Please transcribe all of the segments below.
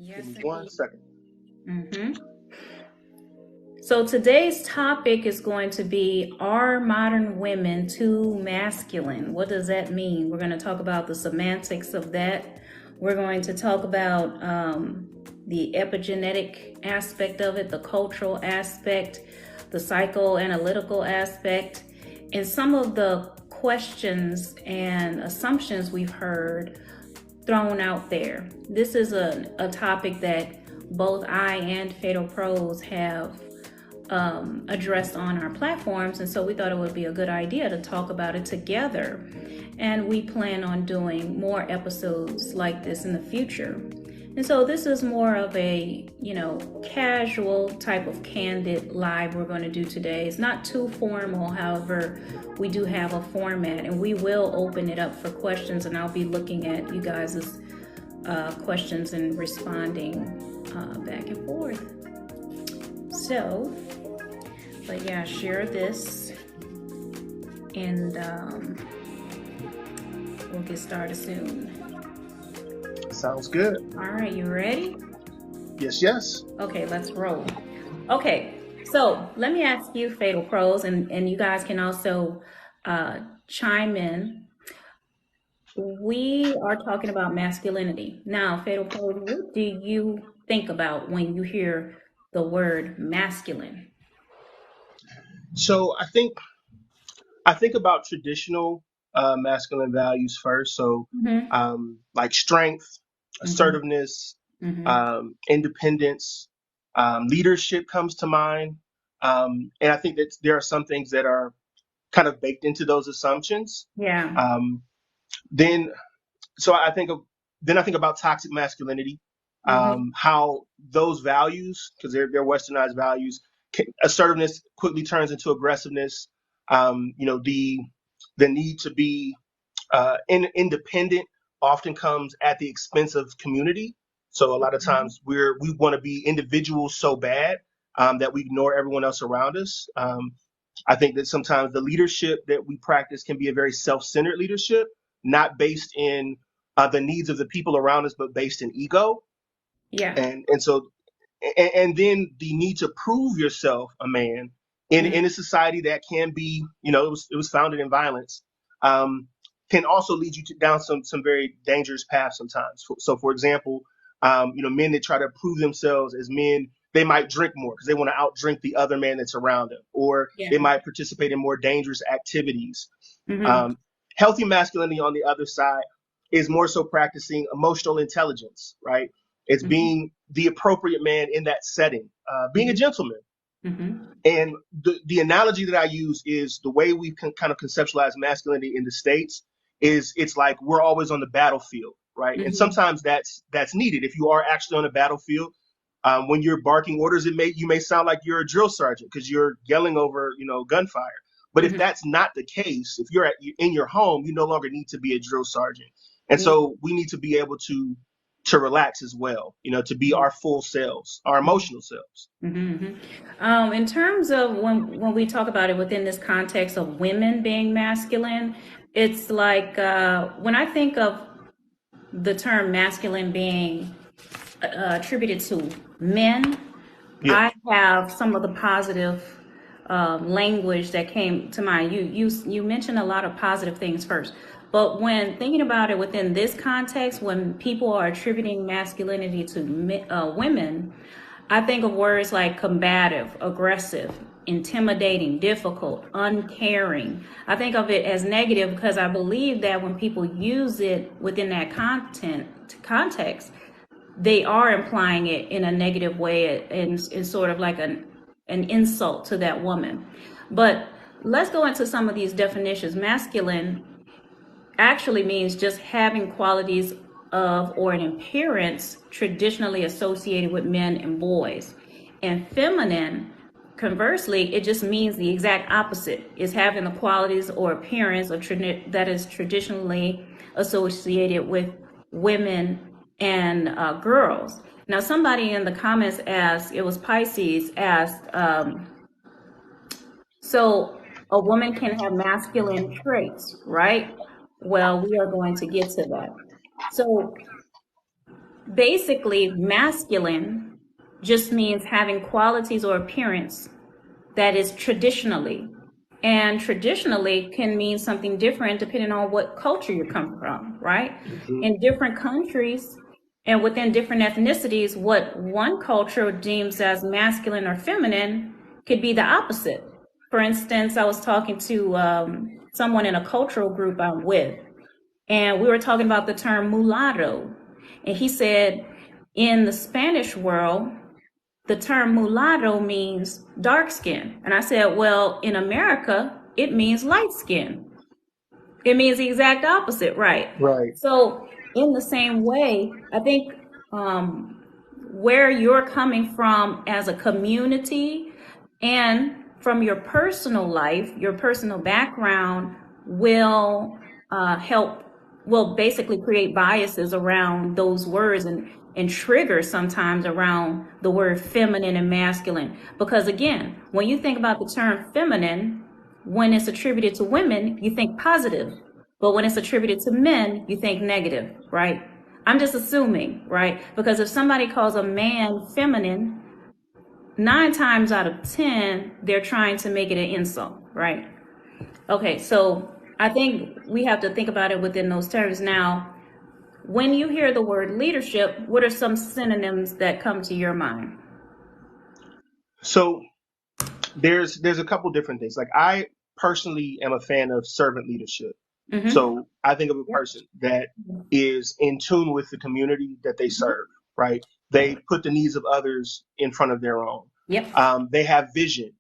Give Yes, me one indeed. second. hmm So today's topic is going to be, are modern women too masculine? What does that mean? We're going to talk about the semantics of that. We're going to talk about the epigenetic aspect of it, the cultural aspect, the psychoanalytical aspect, and some of the questions and assumptions we've heard thrown out there. This is a topic that both I and Fatal Pros have addressed on our platforms, and so we thought it would be a good idea to talk about it together. And we plan on doing more episodes like this in the future. And so this is more of a, casual type of candid live we're going to do today. It's not too formal, however, we do have a format and we will open it up for questions, and I'll be looking at you guys' questions and responding back and forth. So, but yeah, share this and we'll get started soon. Sounds good. All right, you ready? Yes, yes. Okay, let's roll. Okay, so let me ask you, Fatal Pros, and you guys can also chime in. We are talking about masculinity. Now, Fatal Pros, what do you think about when you hear the word masculine? So I think about traditional masculine values first. So Mm-hmm. like strength, Mm-hmm. assertiveness, Mm-hmm. independence, leadership comes to mind. And I think that there are some things that are kind of baked into those assumptions. Yeah. Um, then so I think of then I think about toxic masculinity, Mm-hmm. how those values, because they're westernized values, assertiveness quickly turns into aggressiveness. The need to be independent often comes at the expense of community. So a lot of times we want to be individuals so bad that we ignore everyone else around us. I think that sometimes the leadership that we practice can be a very self-centered leadership, not based in the needs of the people around us, but based in ego. Yeah. And then the need to prove yourself a man in a society that can be, it was founded in violence, um, can also lead you down some very dangerous paths sometimes. So, for example, men that try to prove themselves as men, they might drink more because they want to outdrink the other man that's around them, or Yeah. they might participate in more dangerous activities. Mm-hmm. Um, Healthy masculinity, on the other side, is more so practicing emotional intelligence, right? It's Mm-hmm. being the appropriate man in that setting, being a gentleman. Mm-hmm. And the analogy that I use is the way we can kind of conceptualize masculinity in the States is it's like we're always on the battlefield, right? And Mm-hmm. sometimes that's needed. If you are actually on a battlefield, when you're barking orders, you may sound like you're a drill sergeant because you're yelling over, gunfire. But if Mm-hmm. that's not the case, if you're in your home, you no longer need to be a drill sergeant. And Yeah. so we need to be able to relax as well, to be our full selves, our emotional selves. Mm-hmm. In terms of when we talk about it within this context of women being masculine, it's like when I think of the term masculine being attributed to men, Yeah. I have some of the positive language that came to mind. You mentioned a lot of positive things first, but when thinking about it within this context, when people are attributing masculinity to women, I think of words like combative, aggressive, intimidating, difficult, uncaring. I think of it as negative because I believe that when people use it within that context, they are implying it in a negative way and sort of like an insult to that woman. But let's go into some of these definitions. Masculine actually means just having qualities of or an appearance traditionally associated with men and boys. And feminine, conversely, it just means the exact opposite, is having the qualities or appearance of that is traditionally associated with women and girls. Now, somebody in the comments asked, it was Pisces, asked, so a woman can have masculine traits, right? Well, we are going to get to that. So basically, masculine just means having qualities or appearance that is traditionally. And traditionally can mean something different depending on what culture you come from, right? Hmm. In different countries and within different ethnicities, what one culture deems as masculine or feminine could be the opposite. For instance, I was talking to someone in a cultural group I'm with, and we were talking about the term mulatto. And he said, in the Spanish world, the term mulatto means dark skin. And I said, well, in America, it means light skin. It means the exact opposite, right? Right. So, in the same way, I think um, where you're coming from as a community and from your personal life, your personal background will help, will basically create biases around those words and trigger sometimes around the word feminine and masculine. Because again, when you think about the term feminine, when it's attributed to women, you think positive. But when it's attributed to men, you think negative, right? I'm just assuming, right? Because if somebody calls a man feminine, 9 times out of 10, they're trying to make it an insult, right? Okay, so I think we have to think about it within those terms. Now, when you hear the word leadership, what are some synonyms that come to your mind? So there's a couple different things. Like I personally am a fan of servant leadership. Mm-hmm. So I think of a Yep. person that is in tune with the community that they serve, right? They put the needs of others in front of their own. Yep. They have vision.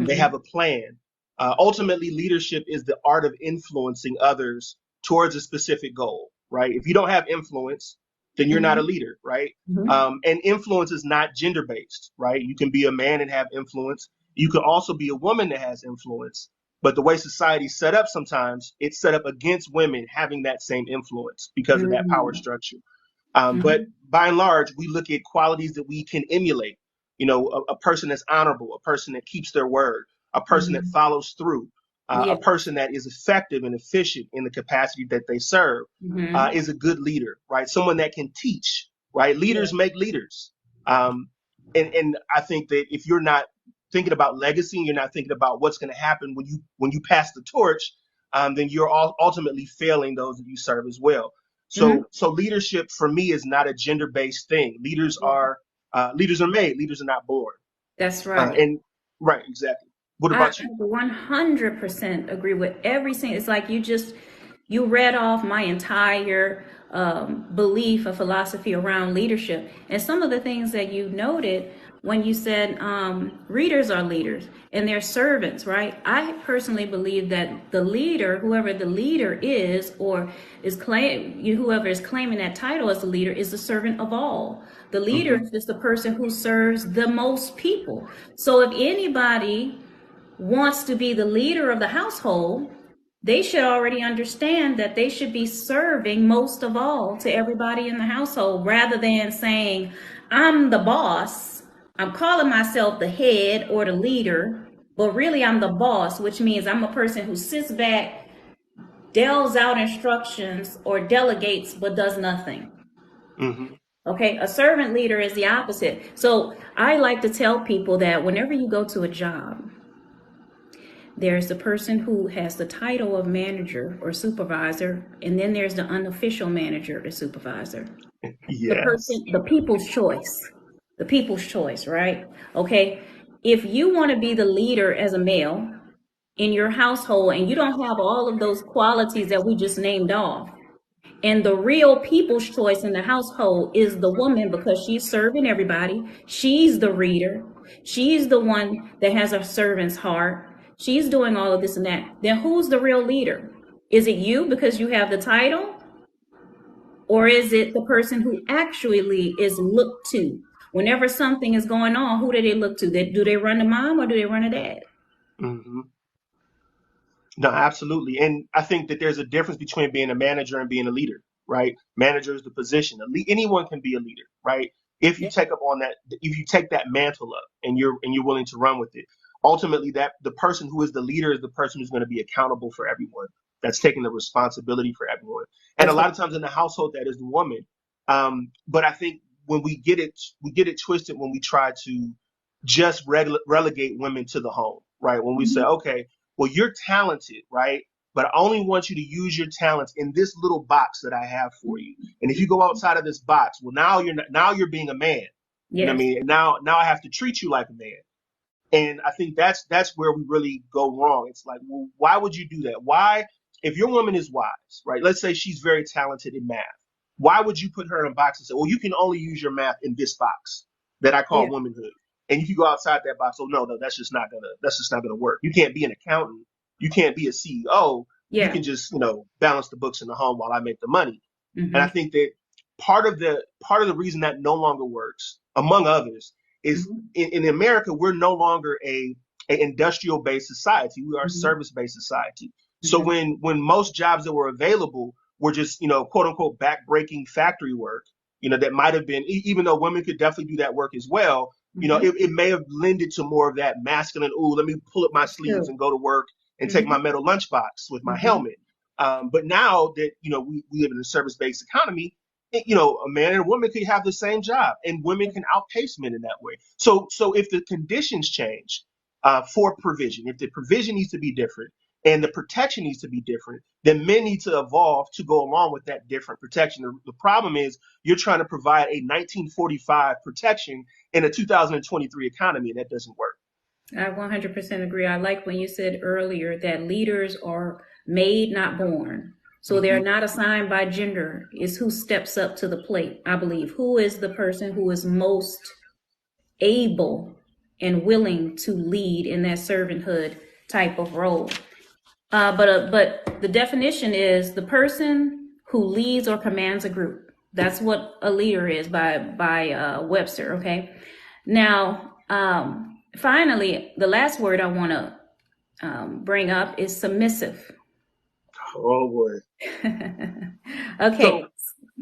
They Mm-hmm. have a plan. Ultimately, leadership is the art of influencing others towards a specific goal, right? If you don't have influence, then you're not a Mm-hmm. leader, right? Mm-hmm. And influence is not gender based, right? You can be a man and have influence. You can also be a woman that has influence. But the way society's set up sometimes, it's set up against women having that same influence because of that power Mm-hmm. structure. But Mm-hmm. by and large, we look at qualities that we can emulate. You know, a person that's honorable, a person that keeps their word, a person that Mm-hmm. follows through, a Yeah. person that is effective and efficient in the capacity that they serve, Mm-hmm. is a good leader, right? Someone that can teach, right? Yeah. Leaders make leaders. Um, and I think that if you're not thinking about legacy, and you're not thinking about what's going to happen when you pass the torch, then you're ultimately failing those that you serve as well. Mm-hmm. So leadership for me is not a gender based thing. Leaders are made. Leaders are not born. That's right. And right, exactly. What I about you? 100% agree with every single. It's like you read off my entire belief or philosophy around leadership, and some of the things that you noted when you said readers are leaders and they're servants, right? I personally believe that the leader, whoever the leader is, or whoever is claiming that title as the leader, is the servant of all. The leader Hmm. is just the person who serves the most people. So if anybody wants to be the leader of the household, they should already understand that they should be serving most of all to everybody in the household rather than saying, I'm the boss. I'm calling myself the head or the leader, but really I'm the boss, which means I'm a person who sits back, deals out instructions, or delegates but does nothing. Hmm. Okay, a servant leader is the opposite. So I like to tell people that whenever you go to a job, there's the person who has the title of manager or supervisor, and then there's the unofficial manager or supervisor. The Yes. person, the people's choice. The people's choice, right? Okay. If you want to be the leader as a male in your household and you don't have all of those qualities that we just named off, and the real people's choice in the household is the woman because she's serving everybody. She's the reader. She's the one that has a servant's heart. She's doing all of this and that. Then who's the real leader? Is it you because you have the title? Or is it the person who actually is looked to? Whenever something is going on, who do they look to? Do they run to mom or do they run to dad? Hmm. No, absolutely. And I think that there's a difference between being a manager and being a leader, right? Manager is the position. Anyone can be a leader, right? If you Yeah, take up on that, if you take that mantle up and you're willing to run with it, ultimately that the person who is the leader is the person who's going to be accountable for everyone. That's taking the responsibility for everyone. And a that's lot right. of times in the household, that is the woman. But I think when we get it twisted when we try to just relegate women to the home, right? When we say, Mhm. okay, well, you're talented, right? But I only want you to use your talents in this little box that I have for you. And if you go outside of this box, well, now you're being a man. You know what I Yes. mean? And now I have to treat you like a man. And I think that's where we really go wrong. It's like, well, why would you do that? Why, if your woman is wise, right? Let's say she's very talented in math. Why would you put her in a box and say, well, you can only use your math in this box that I call Yeah. womanhood? And if you go outside that box, oh no, that's just not gonna work. You can't be an accountant. You can't be a CEO. You Yeah. can just, balance the books in the home while I make the money. And I Mm-hmm. think that part of the reason that no longer works, among others, is Mm-hmm. in America, we're no longer a industrial based society. We are a Mm-hmm. service based society. So Mm-hmm. when most jobs that were available were just, quote unquote back-breaking factory work, that might have been, even though women could definitely do that work as well, Mm-hmm. it may have lended to more of that masculine, ooh, let me pull up my sleeves True. and go to work and take Mm-hmm. my metal lunchbox with my Mm-hmm. helmet. But now that, we live in a service-based economy, a man and a woman could have the same job, and women can outpace men in that way. So if the conditions change for provision, if the provision needs to be different and the protection needs to be different, then men need to evolve to go along with that different protection. The problem is you're trying to provide a 1945 protection in a 2023 economy, and that doesn't work. I 100% agree. I like when you said earlier that leaders are made, not born. So they're Hmm. not assigned by gender. It's who steps up to the plate, I believe. Who is the person who is most able and willing to lead in that servanthood type of role? But the definition is the person who leads or commands a group. That's what a leader is by Webster. Okay. Now, finally, the last word I want to bring up is submissive. Oh boy. Okay. So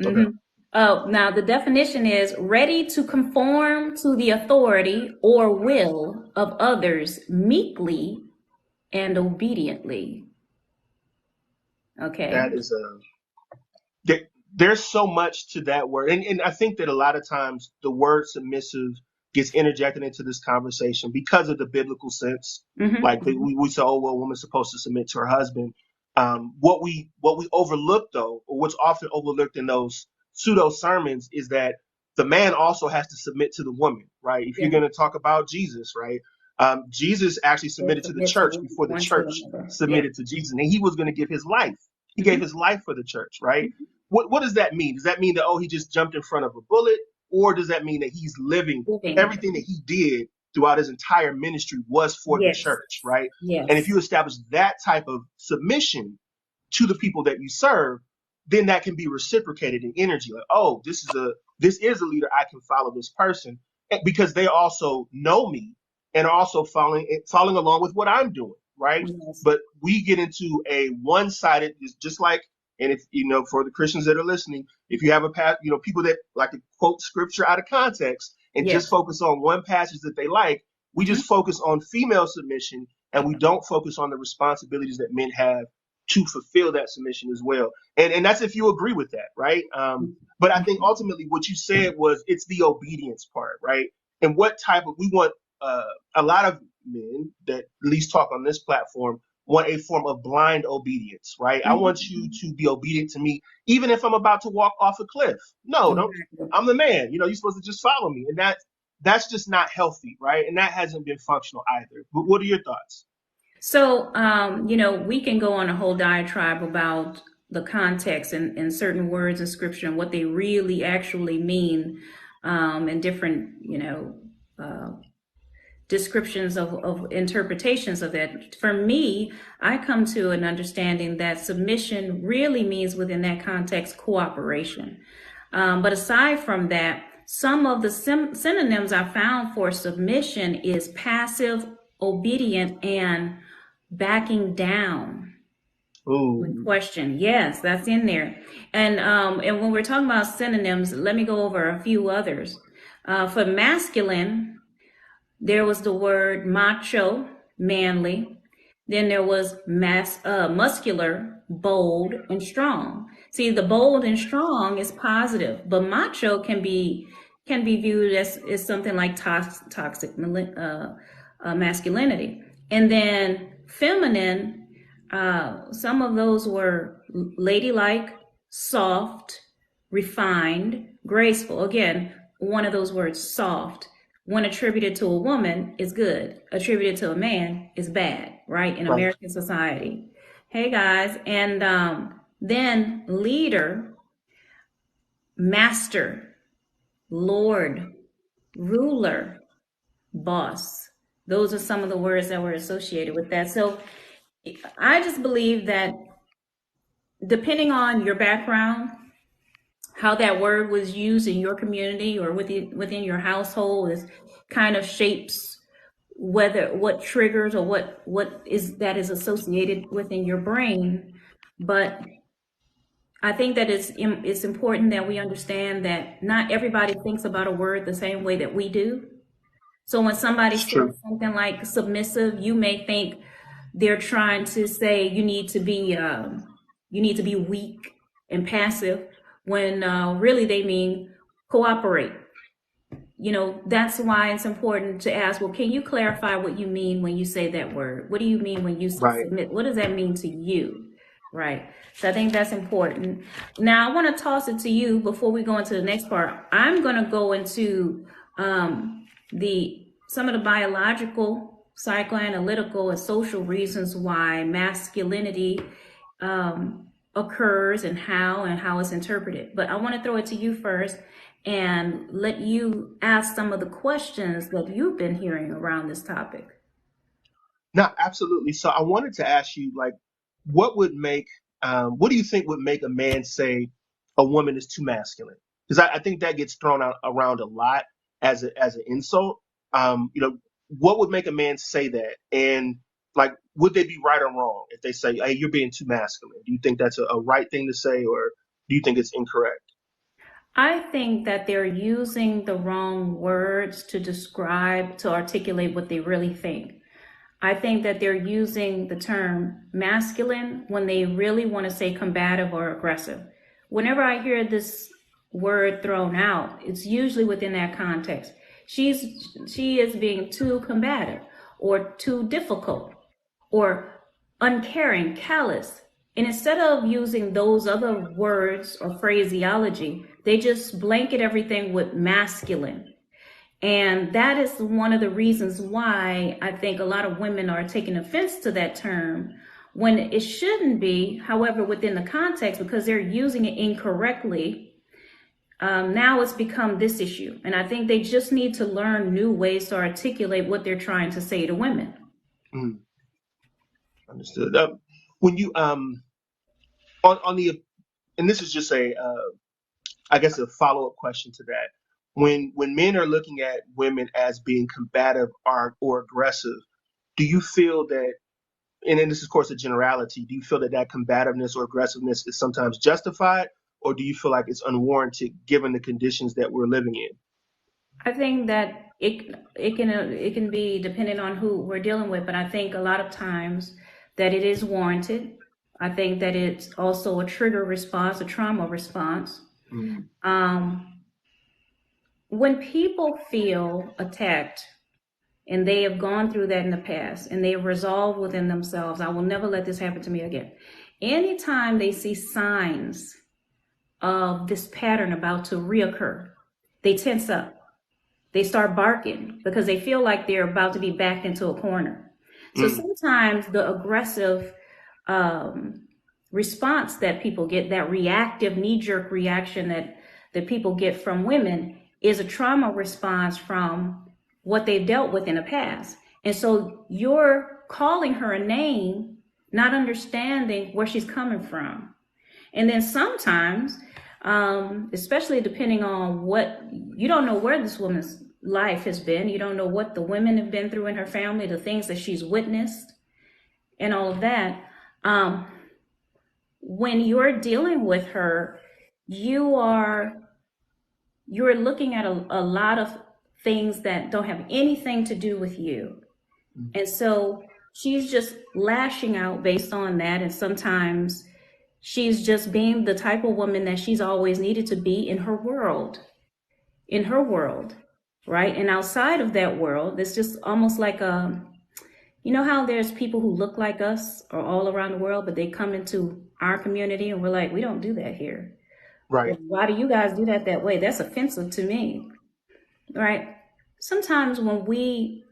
okay. Mm-hmm. Oh, now the definition is ready to conform to the authority or will of others meekly and obediently. Okay. That is there, there's so much to that word, and I think that a lot of times the word submissive gets interjected into this conversation because of the biblical sense. Like Mm-hmm. we say, oh well, a woman's supposed to submit to her husband. What we overlook though, or what's often overlooked in those pseudo sermons, is that the man also has to submit to the woman, right? If you're Yeah. going to talk about Jesus, right? Jesus actually They submitted to the submit church to before the one to church another. Yeah. submitted to Jesus, and he was going to give his life. He gave Mm-hmm. his life for the church, right? What does that mean? Does that mean that, oh, he just jumped in front of a bullet, or does that mean that he's living Moving. everything that he did throughout his entire ministry was for the Yes. church, right? And if Yes. you establish that type of submission to the people that you serve, then that can be reciprocated in energy. Like, oh, this is a leader. I can follow this person because they also know me and are also following along with what I'm doing, right? Yes. But we get into a one-sided, just like, and if for the Christians that are listening, if you have a path, people that like to quote scripture out of context and just Yes. focus on one passage that they like, we Mm-hmm. just focus on female submission and we don't focus on the responsibilities that men have to fulfill that submission as well. And that's if you agree with that, right? But I think ultimately what you said was it's the obedience part, right? And what type of we want uh, a lot of men that at least talk on this platform want a form of blind obedience, right? I want you Mm-hmm. to be obedient to me, even if I'm about to walk off a cliff. No, don't. Exactly. I'm the man. You're supposed to just follow me, and that's just not healthy, right? And that hasn't been functional either. But what are your thoughts? So, we can go on a whole diatribe about the context and certain words in scripture and what they really actually mean, and different, uh, descriptions of interpretations of that. For me, I come to an understanding that submission really means within that context cooperation. But aside from that, some of the synonyms I found for submission is passive, obedient, and backing down. Good Ooh, question. Yes, that's in there. And when we're talking about synonyms, let me go over a few others. For masculine, there was the word macho, manly. Then there was muscular, bold, and strong. See, the bold and strong is positive, but macho can be viewed as something like toxic masculinity. And then feminine, some of those were ladylike, soft, refined, graceful. Again, one of those words, soft, when attributed to a woman is good, attributed to a man is bad, right? In Right. American society. Hey guys, and then leader, master, lord, ruler, boss. Those are some of the words that were associated with that. So I just believe that depending on your background, how that word was used in your community or within your household is kind of shapes whether what triggers or what is that is associated within your brain. But I think that it's important that we understand that not everybody thinks about a word the same way that we do. So when somebody It's says true. something like submissive, you may think they're trying to say you need to be weak and passive, when really they mean cooperate. You know, that's why it's important to ask, well, can you clarify what you mean when you say that word? What do you mean when you Right. submit? What does that mean to you? Right. So I think that's important. Now I want to toss it to you before we go into the next part. I'm going to go into the some of the biological, psychoanalytical, and social reasons why masculinity occurs and how it's interpreted. But I want to throw it to you first and let you ask some of the questions that you've been hearing around this topic. No, absolutely. So I wanted to ask you, like, what would make, what do you think would make a man say a woman is too masculine? Because I think that gets thrown out around a lot as an insult. What would make a man say that? And like, would they be right or wrong if they say, "Hey, you're being too masculine"? Do you think that's a right thing to say, or do you think it's incorrect? I think that they're using the wrong words to describe, to articulate what they really think. I think that they're using the term masculine when they really want to say combative or aggressive. Whenever I hear this word thrown out, it's usually within that context. She is being too combative or too difficult or uncaring, callous. And instead of using those other words or phraseology, they just blanket everything with masculine. And that is one of the reasons why I think a lot of women are taking offense to that term when it shouldn't be. However, within the context, because they're using it incorrectly, now it's become this issue. And I think they just need to learn new ways to articulate what they're trying to say to women. Mm, understood. When you on the and this is just a I guess a follow up question to that. When men are looking at women as being combative or aggressive, do you feel that, and then this is of course a generality, do you feel that that combativeness or aggressiveness is sometimes justified, or do you feel like it's unwarranted given the conditions that we're living in? I think that it can be dependent on who we're dealing with, but I think a lot of times that it is warranted. I think that it's also a trigger response, a trauma response. Mm, Um, when people feel attacked and they have gone through that in the past and they have resolved within themselves, I will never let this happen to me again. Anytime they see signs of this pattern about to reoccur, they tense up. They start barking because they feel like they're about to be backed into a corner. So mm, sometimes the aggressive um, response that people get, that reactive knee-jerk reaction that people get from women, is a trauma response from what they've dealt with in the past. And so you're calling her a name, not understanding where she's coming from. And then sometimes, especially depending on what, you don't know where this woman's life has been. You don't know what the women have been through in her family, the things that she's witnessed, and all of that. Um, when you're dealing with her, you are you're looking at a lot of things that don't have anything to do with you. mm. And so she's just lashing out based on that. And sometimes she's just being the type of woman that she's always needed to be in her world, right? And outside of that world, it's just almost like you know how there's people who look like us or all around the world, but they come into our community and we're like, we don't do that here. Right. Well, why do you guys do that way? That's offensive to me, right? Sometimes when we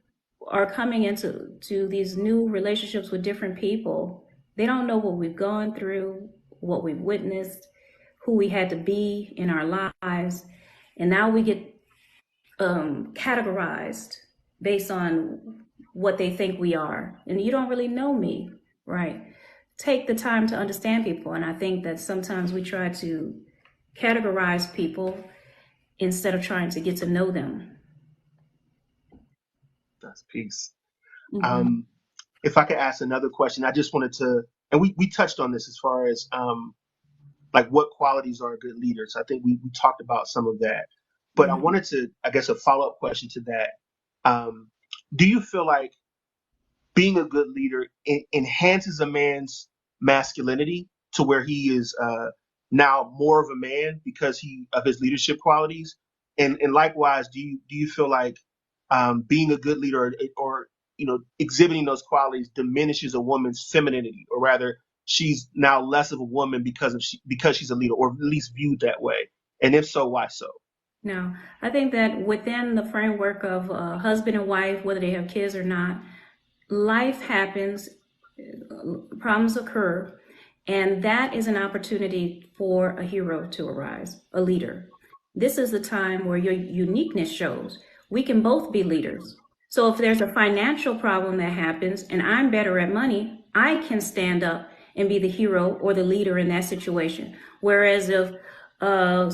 are coming into these new relationships with different people, they don't know what we've gone through, what we've witnessed, who we had to be in our lives, and now we get categorized based on what they think we are, and you don't really know me, right? Take the time to understand people, and I think that sometimes we try to categorize people instead of trying to get to know them. That's peace. Mm-hmm. If I could ask another question, I just wanted to, and we touched on this as far as like what qualities are a good leader. So I think we talked about some of that, but I Mm-hmm. wanted to, I guess, a follow up question to that. Um, do you feel like being a good leader enhances a man's masculinity to where he is now more of a man because of his leadership qualities? And likewise, do you feel like being a good leader or exhibiting those qualities diminishes a woman's femininity, or rather, she's now less of a woman because she's a leader, or at least viewed that way? And if so, why so? No, I think that within the framework of husband and wife, whether they have kids or not, life happens, problems occur, and that is an opportunity for a hero to arise, a leader. This is the time where your uniqueness shows. We can both be leaders. So if there's a financial problem that happens and I'm better at money, I can stand up and be the hero or the leader in that situation. Whereas if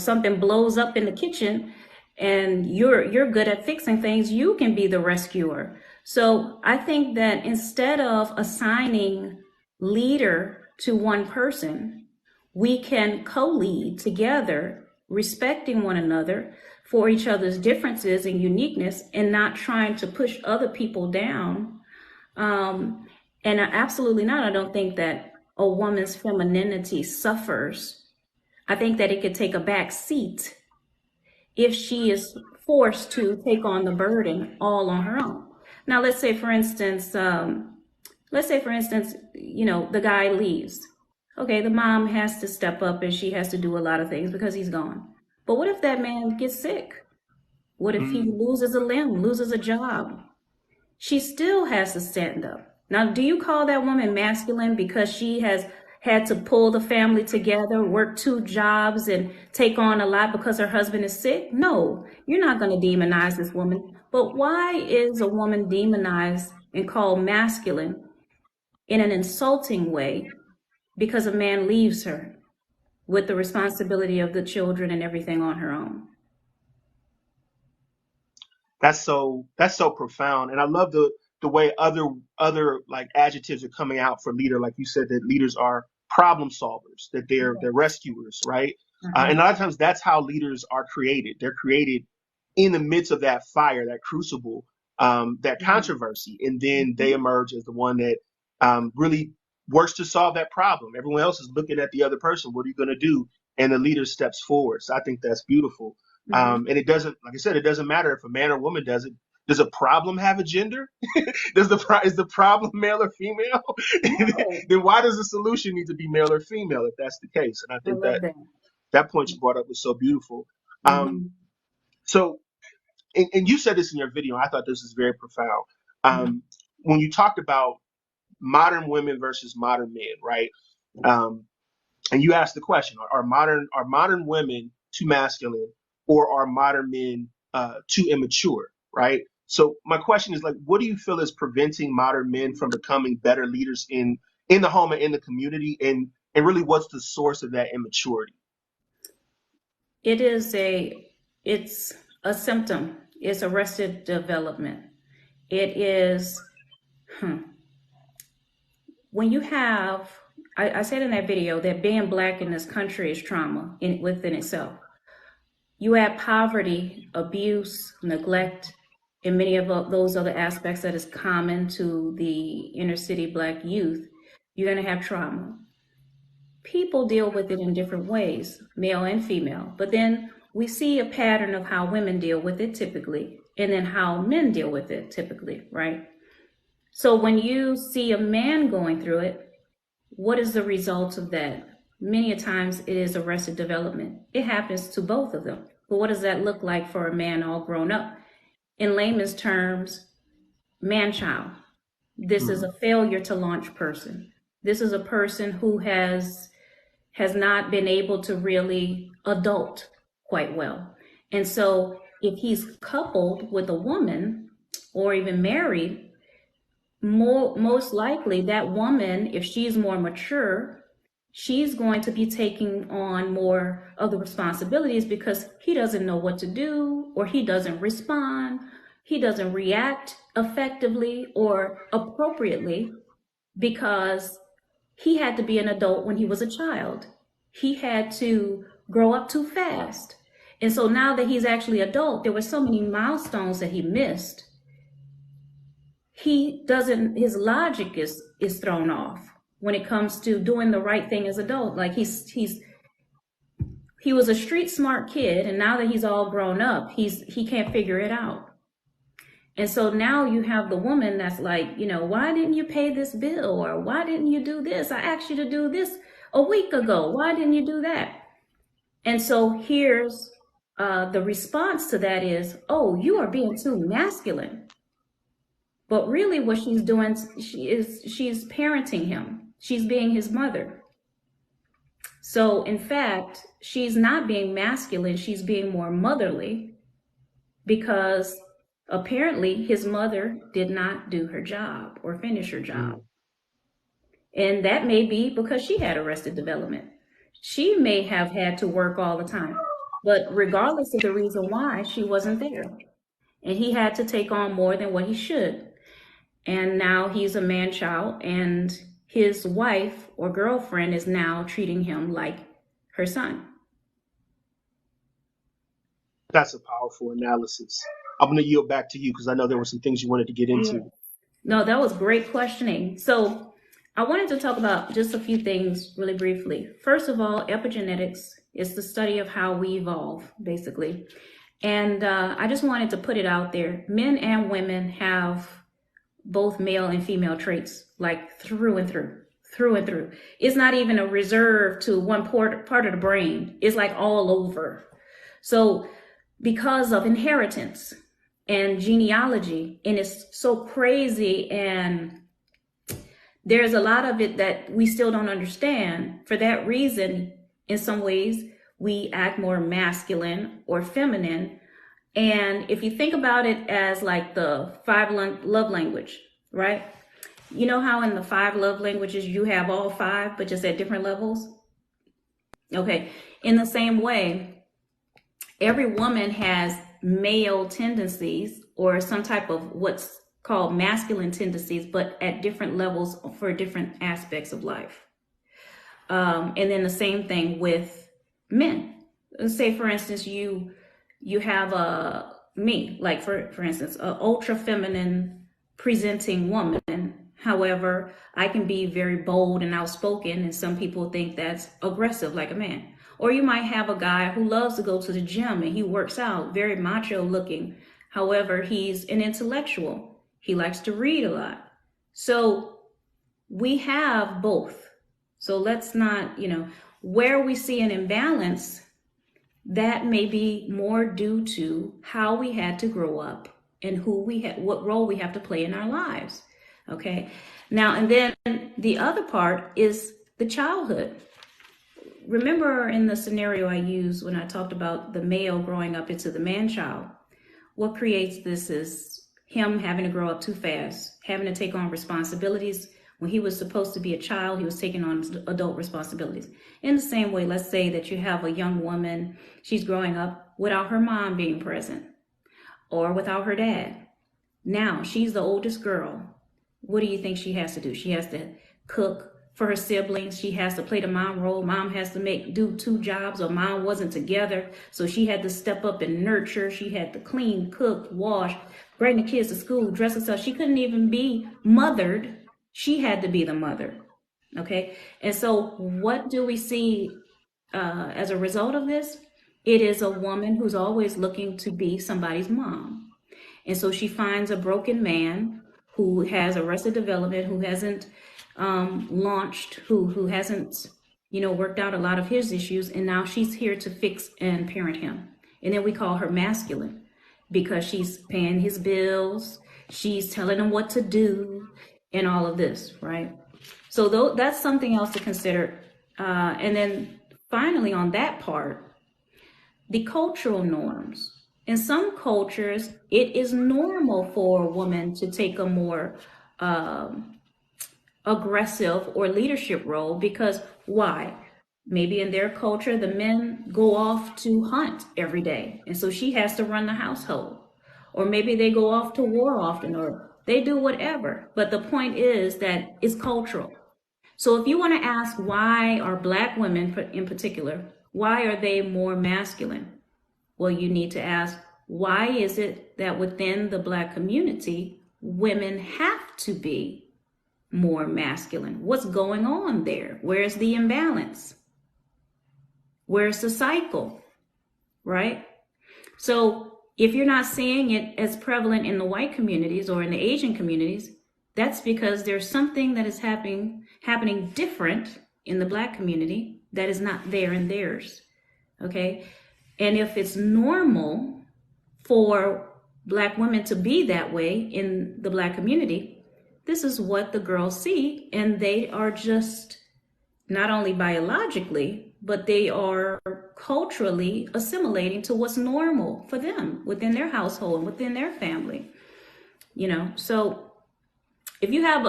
something blows up in the kitchen and you're good at fixing things, you can be the rescuer. So I think that instead of assigning leader to one person, we can co-lead together, respecting one another for each other's differences and uniqueness, and not trying to push other people down. Um, and absolutely not. I don't think that a woman's femininity suffers. I think that it could take a back seat if she is forced to take on the burden all on her own. Now, let's say for instance, the guy leaves. Okay, the mom has to step up and she has to do a lot of things because he's gone. But what if that man gets sick? What if he Mm, loses a limb, loses a job? She still has to stand up. Now, do you call that woman masculine because she has had to pull the family together, work two jobs, and take on a lot because her husband is sick? No, you're not going to demonize this woman. But why is a woman demonized and called masculine in an insulting way because a man leaves her with the responsibility of the children and everything on her own? that's so profound, and I love the way other like adjectives are coming out for leader. Like you said, that leaders are problem solvers, that they're rescuers, right? And a Mhm. lot of times that's how leaders are created. They're created in the midst of that fire, that crucible, that Mhm. controversy, and then they Mhm. emerge as the one that really works to solve that problem. Everyone else is looking at the other person. What are you going to do? And the leader steps forward. So I think that's beautiful. Mhm. And it doesn't, like I said, it doesn't matter if a man or woman does it. Does a problem have a gender? Is the problem male or female? No, Then why does the solution need to be male or female if that's the case? And I I think love that that. that point you brought up was so beautiful. Um, Mhm. so, and you said this in your video. I thought this was very profound. Mhm. Um, when you talked about modern women versus modern men, right? Um, and you asked the question: Are modern women too masculine, or are modern men too immature? Right. So my question is like, what do you feel is preventing modern men from becoming better leaders in the home and in the community, and really, what's the source of that immaturity? It is it's a symptom. It's arrested development. It is hmm, when you have. I said in that video that being black in this country is trauma within itself. You add poverty, abuse, neglect, and many of those other aspects that is common to the inner city Black youth, you're going to have trauma. People deal with it in different ways, male and female. But then we see a pattern of how women deal with it typically, and then how men deal with it typically, right? So when you see a man going through it, what is the result of that? Many a times it is arrested development. It happens to both of them. But what does that look like for a man all grown up? In layman's terms, man-child. This is a failure to launch person. This is a person who has not been able to really adult quite well. And so if he's coupled with a woman or even married, most likely that woman, if she's more mature, she's going to be taking on more of the responsibilities because he doesn't know what to do, or he doesn't respond, he doesn't react effectively or appropriately because he had to be an adult when he was a child. He had to grow up too fast. And so now that he's actually adult, there were so many milestones that he missed. His logic is thrown off when it comes to doing the right thing as adult. Like he was a street smart kid, and now that he's all grown up, he can't figure it out. And so now you have the woman that's like, why didn't you pay this bill? Or why didn't you do this? I asked you to do this a week ago. Why didn't you do that? And so here's the response to that is, oh, you are being too masculine. But really what she's doing, she's parenting him. She's being his mother. So in fact, she's not being masculine. She's being more motherly because apparently his mother did not do her job or finish her job. And that may be because she had arrested development. She may have had to work all the time, but regardless of the reason why, she wasn't there. And he had to take on more than what he should. And now he's a man-child, and his wife or girlfriend is now treating him like her son. That's a powerful analysis. I'm going to yield back to you because I know there were some things you wanted to get into. Yeah. No, that was great questioning. So I wanted to talk about just a few things really briefly. First of all, epigenetics is the study of how we evolve, basically. And I just wanted to put it out there. Men and women have both male and female traits, like through and through. It's not even a reserve to one part of the brain. It's like all over. So because of inheritance and genealogy, and it's so crazy, and there's a lot of it that we still don't understand. For that reason, in some ways, we act more masculine or feminine. And if you think about it as like the 5 love language, right? You know how in the 5 love languages, you have all 5, but just at different levels? Okay. In the same way, every woman has male tendencies or some type of what's called masculine tendencies, but at different levels for different aspects of life. And then the same thing with men. Let's say, for instance, you have me, like for instance, an ultra feminine presenting woman. However, I can be very bold and outspoken, and some people think that's aggressive, like a man. Or you might have a guy who loves to go to the gym and he works out, very macho looking. However, he's an intellectual. He likes to read a lot. So we have both. So let's not, where we see an imbalance, that may be more due to how we had to grow up and what role we have to play in our lives. Okay. Now, and then the other part is the childhood. Remember in the scenario I used when I talked about the male growing up into the man-child, what creates this is him having to grow up too fast, having to take on responsibilities. When he was supposed to be a child, he was taking on adult responsibilities. In the same way, let's say that you have a young woman, she's growing up without her mom being present or without her dad. Now she's the oldest girl. What do you think she has to do? She has to cook, for her siblings. She has to play the mom role. Mom has to do two jobs, or mom wasn't together, so she had to step up and nurture. She had to clean, cook, wash, bring the kids to school, dress herself. She couldn't even be mothered. She had to be the mother. Okay, and so what do we see as a result of this? It is a woman who's always looking to be somebody's mom. And so she finds a broken man who has arrested development, who hasn't launched, who hasn't, worked out a lot of his issues. And now she's here to fix and parent him. And then we call her masculine because she's paying his bills. She's telling him what to do and all of this, right? So that's something else to consider. And then finally on that part, the cultural norms. In some cultures, it is normal for a woman to take a more aggressive or leadership role because why? Maybe in their culture, the men go off to hunt every day, and so she has to run the household. Or maybe they go off to war often, or they do whatever. But the point is that it's cultural. So if you want to ask why are Black women in particular, why are they more masculine? Well, you need to ask, why is it that within the Black community, women have to be more masculine? What's going on there? Where's the imbalance? Where's the cycle? Right? So if you're not seeing it as prevalent in the white communities or in the Asian communities, that's because there's something that is happening different in the Black community that is not there in theirs. Okay? And if it's normal for Black women to be that way in the Black community, this is what the girls see. And they are just not only biologically, but they are culturally assimilating to what's normal for them within their household and within their family. So if you have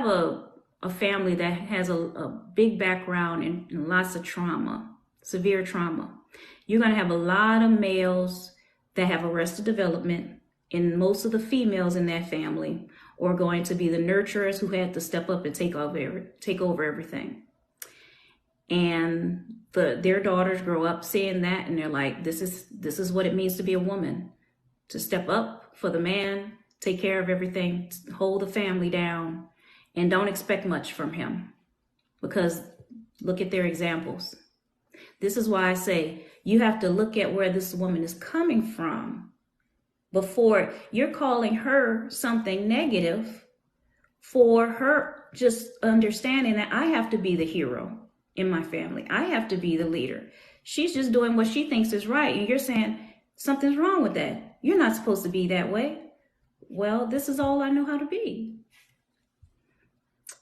a family that has a big background in lots of trauma, severe trauma, you're going to have a lot of males that have arrested development, and most of the females in that family are going to be the nurturers who had to step up and take over everything. And their daughters grow up seeing that, and they're like, this is what it means to be a woman, to step up for the man, take care of everything, hold the family down, and don't expect much from him, because look at their examples. This is why I say you have to look at where this woman is coming from before you're calling her something negative, for her just understanding that I have to be the hero in my family. I have to be the leader. She's just doing what she thinks is right. And you're saying something's wrong with that. You're not supposed to be that way. Well, this is all I know how to be.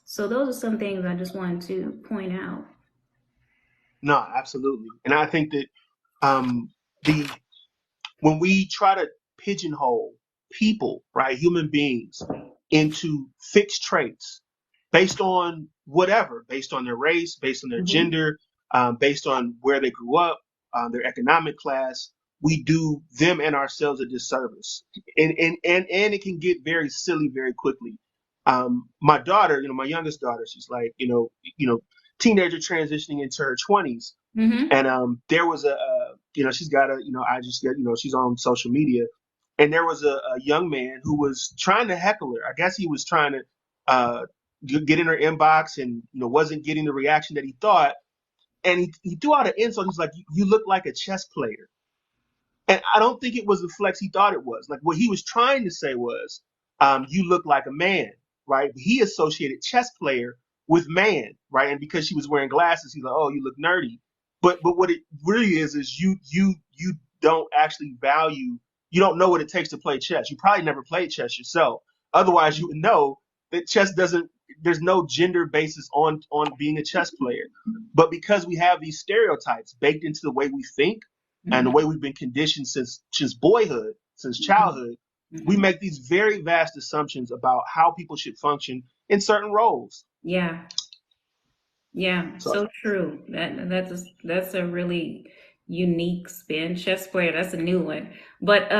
So those are some things I just wanted to point out. No, absolutely. And I think that the when we try to pigeonhole people, right, human beings, into fixed traits based on whatever, based on their race, based on their gender, based on where they grew up, their economic class, we do them and ourselves a disservice. And it can get very silly very quickly. My daughter, my youngest daughter, she's like, teenager transitioning into her 20s. And there was she's got I just get, she's on social media, and there was a young man who was trying to heckle her. I guess he was trying to get in her inbox, and wasn't getting the reaction that he thought. And he threw out an insult. He's like, "You look like a chess player." And I don't think it was the flex he thought it was. Like, what he was trying to say was, you look like a man, right? He associated chess player with man, right? And because she was wearing glasses, he's like, oh, you look nerdy. But what it really is you don't actually value, you don't know what it takes to play chess. You probably never played chess yourself. Otherwise, you would know that chess doesn't, there's no gender basis on being a chess player. But because we have these stereotypes baked into the way we think, and the way we've been conditioned since boyhood, since childhood, we make these very vast assumptions about how people should function in certain roles. Yeah, so true. That's a really unique spin. Chess player, that's a new one. But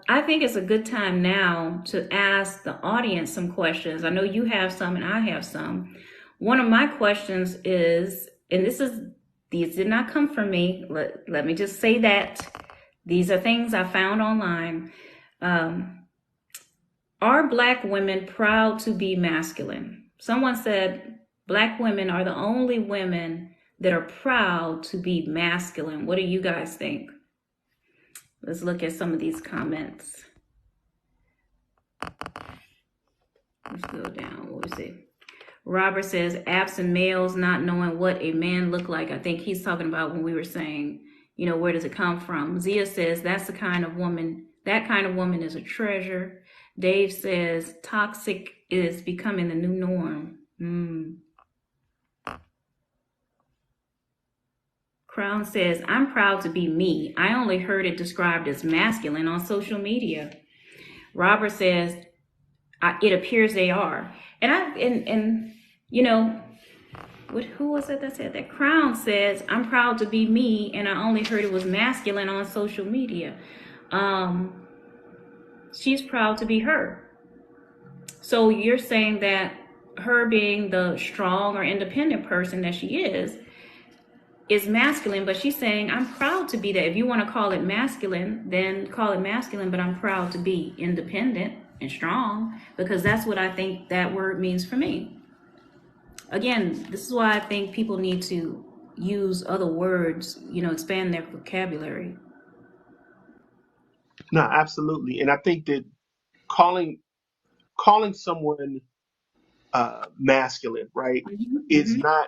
I think it's a good time now to ask the audience some questions. I know you have some and I have some. One of my questions is, and these did not come from me. Let me just say that these are things I found online. Um, are Black women proud to be masculine? Someone said Black women are the only women that are proud to be masculine. What do you guys think? Let's look at some of these comments. Let's go down. What was it? Robert says, absent males not knowing what a man looked like. I think he's talking about when we were saying, where does it come from? Zia says, that's the kind of woman, that kind of woman is a treasure. Dave says, toxic is becoming the new norm. Crown says, I'm proud to be me. I only heard it described as masculine on social media. Robert says, it appears they are. And who was it that said that? Crown says, I'm proud to be me, and I only heard it was masculine on social media. She's proud to be her. So you're saying that her being the strong or independent person that she is masculine, but she's saying, I'm proud to be that. If you want to call it masculine, then call it masculine, but I'm proud to be independent and strong, because that's what I think that word means for me. Again, this is why I think people need to use other words, expand their vocabulary. No, absolutely. And I think that calling someone masculine, right, is Mm-hmm. not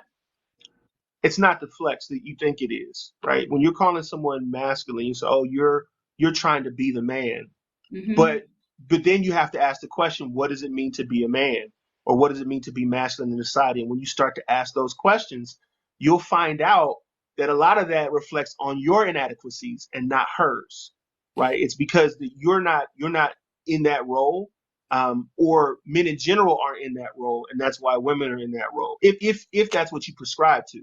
it's not the flex that you think it is, right? When you're calling someone masculine, you say, "Oh, you're trying to be the man." Mm-hmm. But then you have to ask the question, what does it mean to be a man? Or what does it mean to be masculine in society? And when you start to ask those questions, you'll find out that a lot of that reflects on your inadequacies and not hers. Right? It's because that you're not in that role, or men in general aren't in that role, and that's why women are in that role. If that's what you prescribe to,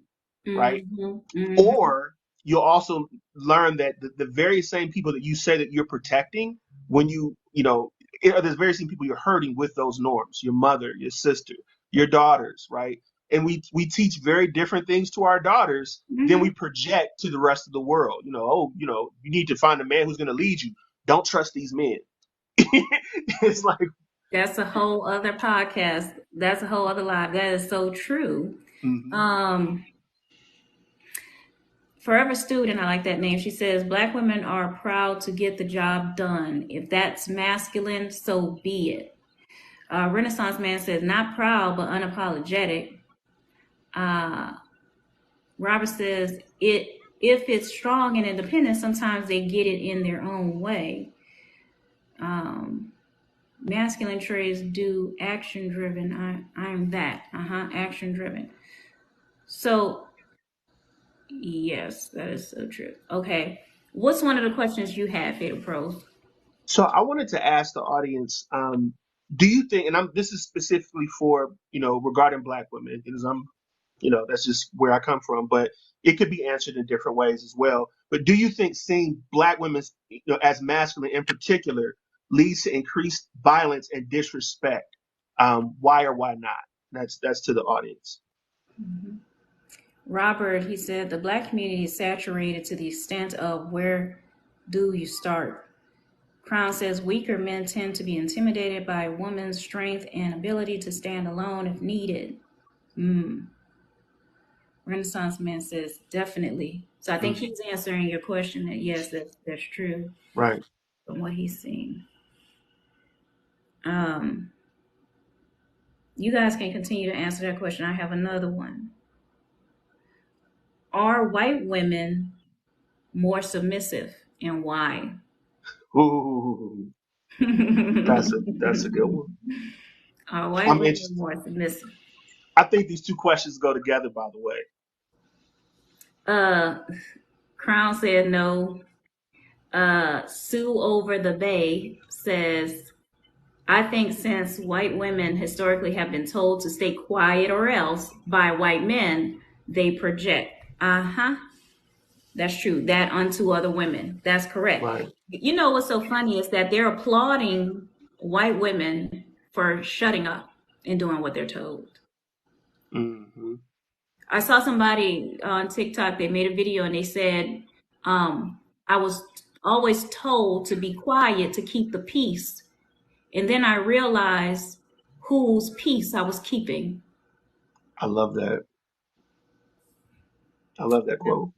right? Mm-hmm. Mm-hmm. Or you'll also learn that the very same people that you say that you're protecting, when are the very same people you're hurting with those norms. Your mother, your sister, your daughters, right? And we teach very different things to our daughters than Mm-hmm. we project to the rest of the world. You need to find a man who's going to lead you. Don't trust these men. It's like, That's a whole other podcast. That's a whole other live. That is so true. mhm. Um, Forever Student, I like that name. She says, Black women are proud to get the job done. If that's masculine, so be it. Renaissance Man says, not proud, but unapologetic. Uh, Robert says, if it's strong and independent, sometimes they get it in their own way. Masculine traits do action driven. I'm that. Action driven. So, yes, that is so true. Okay. What's one of the questions you have, Fatal Pros? So I wanted to ask the audience, do you think, and this is specifically for, regarding Black women, because that's just where I come from, but it could be answered in different ways as well. But do you think seeing Black women, as masculine in particular, leads to increased violence and disrespect? Why or why not? That's to the audience. Robert, he said, the Black community is saturated to the extent of where do you start? Crown says weaker men tend to be intimidated by a woman's strength and ability to stand alone if needed. Renaissance Man says definitely. So I think Mhm. he's answering your question that yes, that's true Right. from what he's seen. Um, you guys can continue to answer that question. I have another one. Are white women more submissive, and why? Ooh, that's a good one. Are white I'm women interested. more submissive? I think these two questions go together, by the way. Uh, Crown said no. Sue over the Bay says, I think since white women historically have been told to stay quiet or else by white men, they project. That's true. That unto other women. That's correct. Right. You know what's so funny is that they're applauding white women for shutting up and doing what they're told. Mm-hmm. I saw somebody on TikTok, they made a video and they said, I was always told to be quiet to keep the peace. And then I realized whose peace I was keeping. I love that. I love that quote.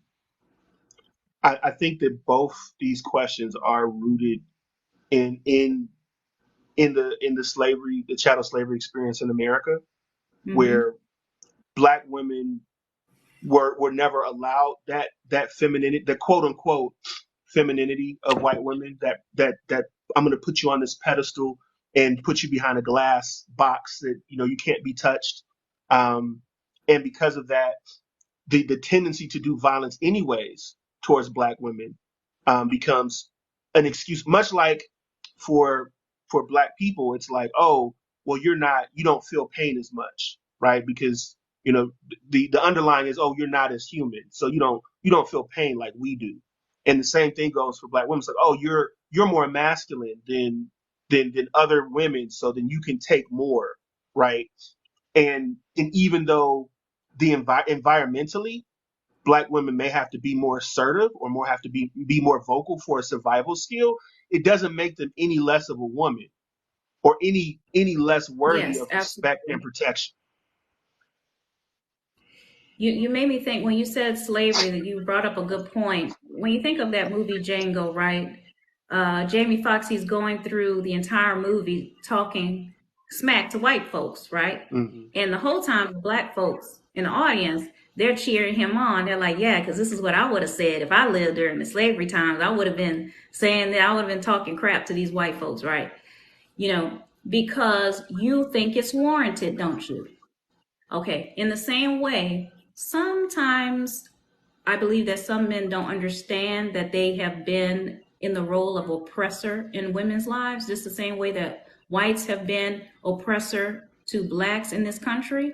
I think that both these questions are rooted in the slavery, the chattel slavery experience in America, Mm-hmm. where black women were never allowed that femininity, the quote unquote femininity of white women, that I'm going to put you on this pedestal and put you behind a glass box that you can't be touched. Um, and because of that, the tendency to do violence anyways towards black women becomes an excuse, much like for black people it's like, oh well, you don't feel pain as much, right? Because the underlying is, oh, you're not as human, so you don't feel pain like we do. And the same thing goes for black women. It's like, oh, you're more masculine than other women, so then you can take more, right? And even though environmentally black women may have to be more assertive or more have to be more vocal for a survival skill, it doesn't make them any less of a woman or any less worthy Yes, of respect and absolutely. protection. You made me think when you said slavery that you brought up a good point. When you think of that movie Django, right? Jamie Foxx, he's going through the entire movie talking smack to white folks, right? Hmm. And the whole time, the black folks in the audience, they're cheering him on. They're like, yeah, because this is what I would have said if I lived during the slavery times. I would have been saying that, I would have been talking crap to these white folks, right? You know, because you think it's warranted, don't you? Okay, in the same way, sometimes I believe that some men don't understand that they have been in the role of oppressor in women's lives, just the same way that whites have been oppressor to blacks in this country.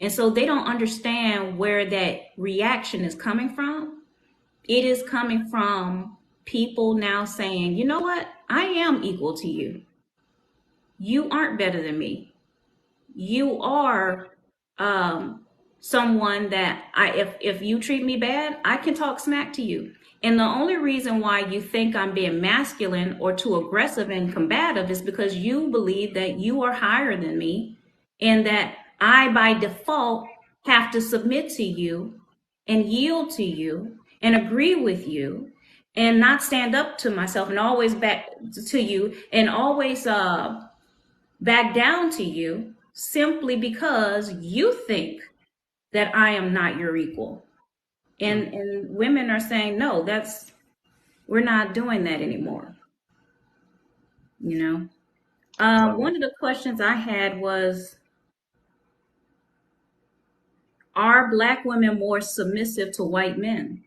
And so they don't understand where that reaction is coming from. It is coming from people now saying, you know what? I am equal to you. You aren't better than me. You are um someone that if you treat me bad, I can talk smack to you. And the only reason why you think I'm being masculine or too aggressive and combative is because you believe that you are higher than me and that I by default have to submit to you and yield to you and agree with you and not stand up to myself and always back to you and always back down to you simply because you think that I am not your equal. And women are saying, no, we're not doing that anymore. You know, Love one it. of the questions I had was, are black women more submissive to white men?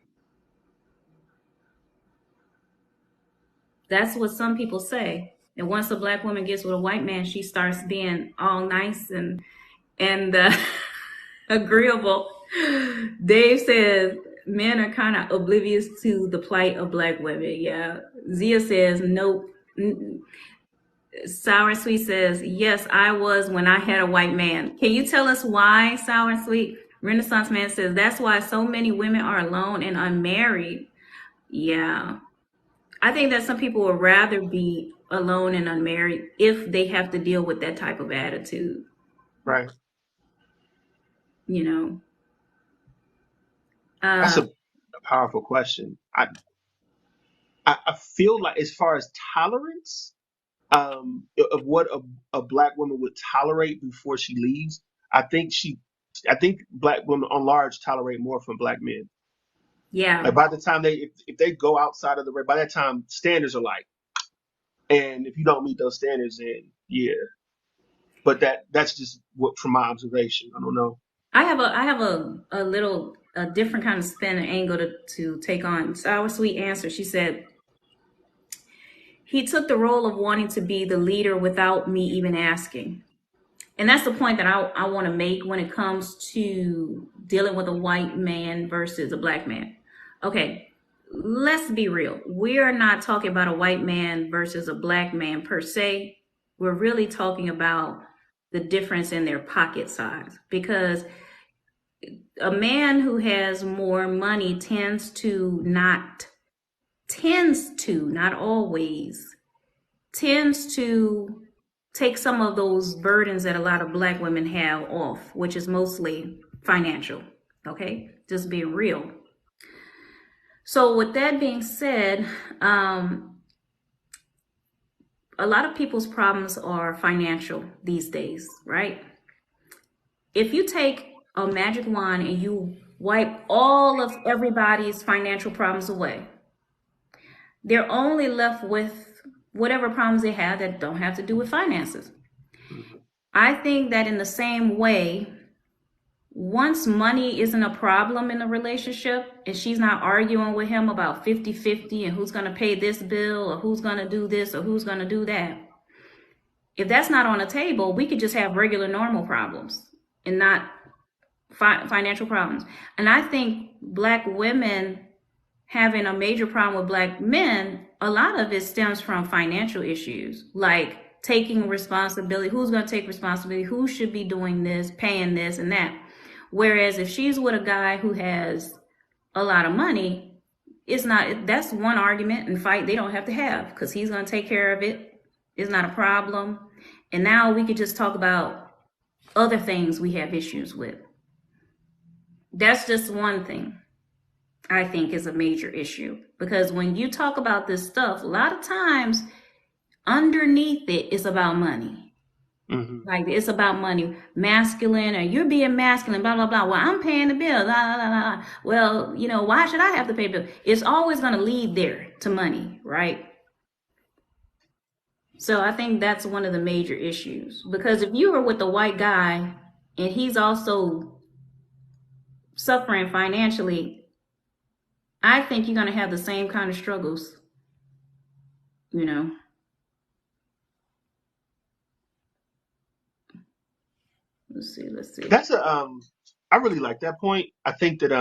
That's what some people say. And once a black woman gets with a white man, she starts being all nice and agreeable. Dave says men are kind of oblivious to the plight of black women. Yeah. Zia says nope. Sour and Sweet says yes, I was when I had a white man. Can you tell us why, Sour and Sweet? Renaissance Man says that's why so many women are alone and unmarried. Yeah. I think that some people would rather be alone and unmarried if they have to deal with that type of attitude, Right. you know. That's Uh, a powerful question. I feel like, as far as tolerance, of what a black woman would tolerate before she leaves, I think black women on large tolerate more from black men. Like, yeah. by the time if they go outside of the by that time standards are like, and if you don't meet those standards, then yeah. But that's just what, from my observation. I don't know. I have a little a different kind of spin and angle to take on. Sour Sweet answer. She said he took the role of wanting to be the leader without me even asking. And that's the point that I want to make when it comes to dealing with a white man versus a black man. Okay, let's be real. We are not talking about a white man versus a black man per se. We're really talking about the difference in their pocket size because a man who has more money not always, tends to take some of those burdens that a lot of Black women have off, which is mostly financial. Okay, just being real. So, with that being said, a lot of people's problems are financial these days, right? If you take a magic wand and you wipe all of everybody's financial problems away, they're only left with whatever problems they have that don't have to do with finances. Mhm. I think that in the same way, once money isn't a problem in a relationship and she's not arguing with him about 50-50 and who's going to pay this bill or who's going to do this or who's going to do that, if that's not on the table, we could just have regular normal problems and not financial problems. And I think Black women having a major problem with Black men, a lot of it stems from financial issues, like taking responsibility. Who's going to take responsibility? Who should be doing this, paying this and that? Whereas if she's with a guy who has a lot of money, it's not, that's one argument and fight they don't have to have because he's going to take care of it. It's not a problem. And now we could just talk about other things we have issues with. That's just one thing I think is a major issue. Because when you talk about this stuff, a lot of times underneath it is about money. Mm-hmm. Like it's about money, masculine, or you're being masculine, blah, blah, blah. Well, I'm paying the bill, blah, blah, blah, blah. Well, why should I have to pay the bill? It's always going to lead there to money, right? So I think that's one of the major issues. Because if you were with a white guy and he's also suffering financially, I think you're going to have the same kind of struggles, you know. Let's see. That's I really like that point. I think that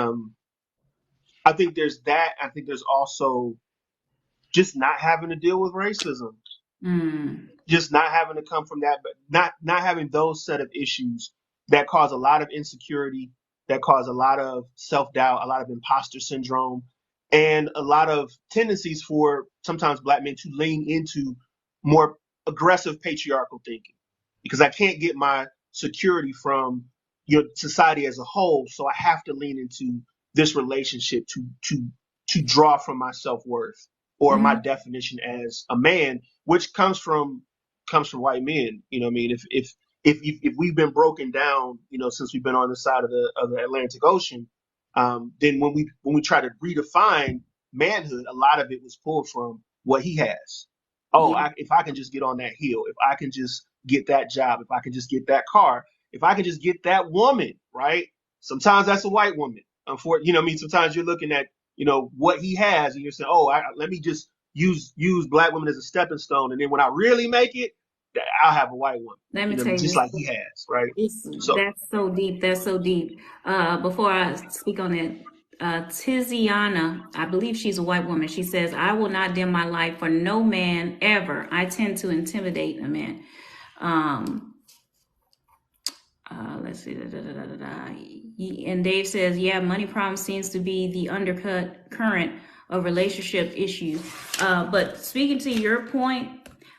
I think there's that. I think there's also just not having to deal with racism, Mm. just not having to come from that, but not having those set of issues that cause a lot of insecurity, that cause a lot of self-doubt, a lot of imposter syndrome, and a lot of tendencies for sometimes Black men to lean into more aggressive patriarchal thinking, because I can't get my security from your society as a whole, so I have to lean into this relationship to draw from my self-worth or my Mm-hmm. definition as a man, which comes from white men. You know what I mean? If we've been broken down, since we've been on the side of the Atlantic Ocean, then when we try to redefine manhood, a lot of it was pulled from what he has. Oh, Yeah. if I can just get on that hill, if I can just get that job, if I can just get that car, if I can just get that woman, right? Sometimes that's a white woman. Unfortunately, what I mean, sometimes you're looking at what he has, and you're saying, oh, let me just use Black women as a stepping stone, and then when I really make it, I'll have a white woman. Let me What I mean, tell just you, like he has, right? it's So that's so deep. That's so deep. Before I speak on it, Tiziana, I believe she's a white woman. She says, "I will not dim my light for no man ever. I tend to intimidate a man." Um, let's see. And Dave says, "Yeah, money problem seems to be the undercut current of relationship issues." But speaking to your point,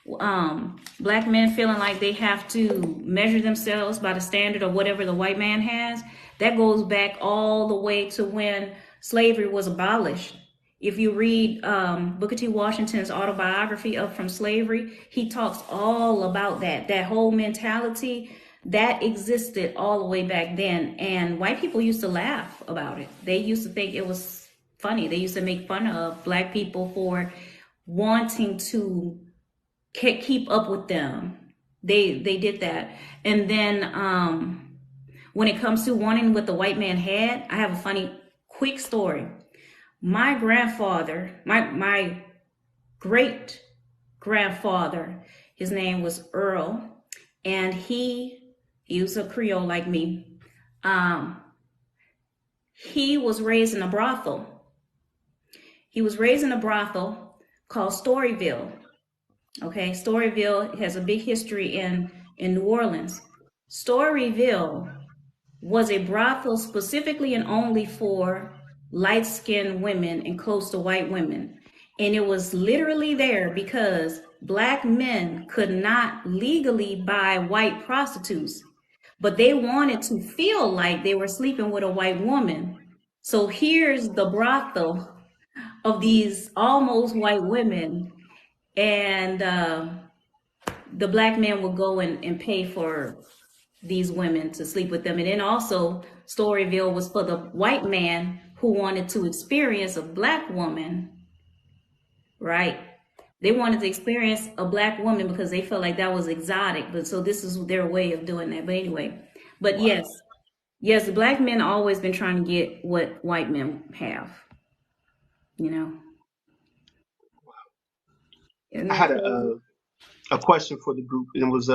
Black men feeling like they have to measure themselves by the standard of whatever the white man has, that goes back all the way to when slavery was abolished. If you read Booker T. Washington's autobiography, Up From Slavery, he talks all about that whole mentality that existed all the way back then. And white people used to laugh about it. They used to think it was funny. They used to make fun of Black people for wanting to keep up with them. They did that. And then when it comes to wanting what the white man had, I have a funny quick story. My grandfather, my great grandfather, his name was Earl, and he was a Creole like me. He was raised in a brothel. He was raised in a brothel called Storyville. Okay, Storyville has a big history in New Orleans. Storyville was a brothel specifically and only for light-skinned women and close to white women. And it was literally there because black men could not legally buy white prostitutes, but they wanted to feel like they were sleeping with a white woman. So here's the brothel of these almost white women, and the black men would go and pay for these women to sleep with them. And then also Storyville was for the white man who wanted to experience a black woman, right? They wanted to experience a black woman because they felt like that was exotic. But so this is their way of doing that. But anyway, but Wow. yes, the black men always been trying to get what white men have, you know. Isn't I that had crazy? a question for the group, and it was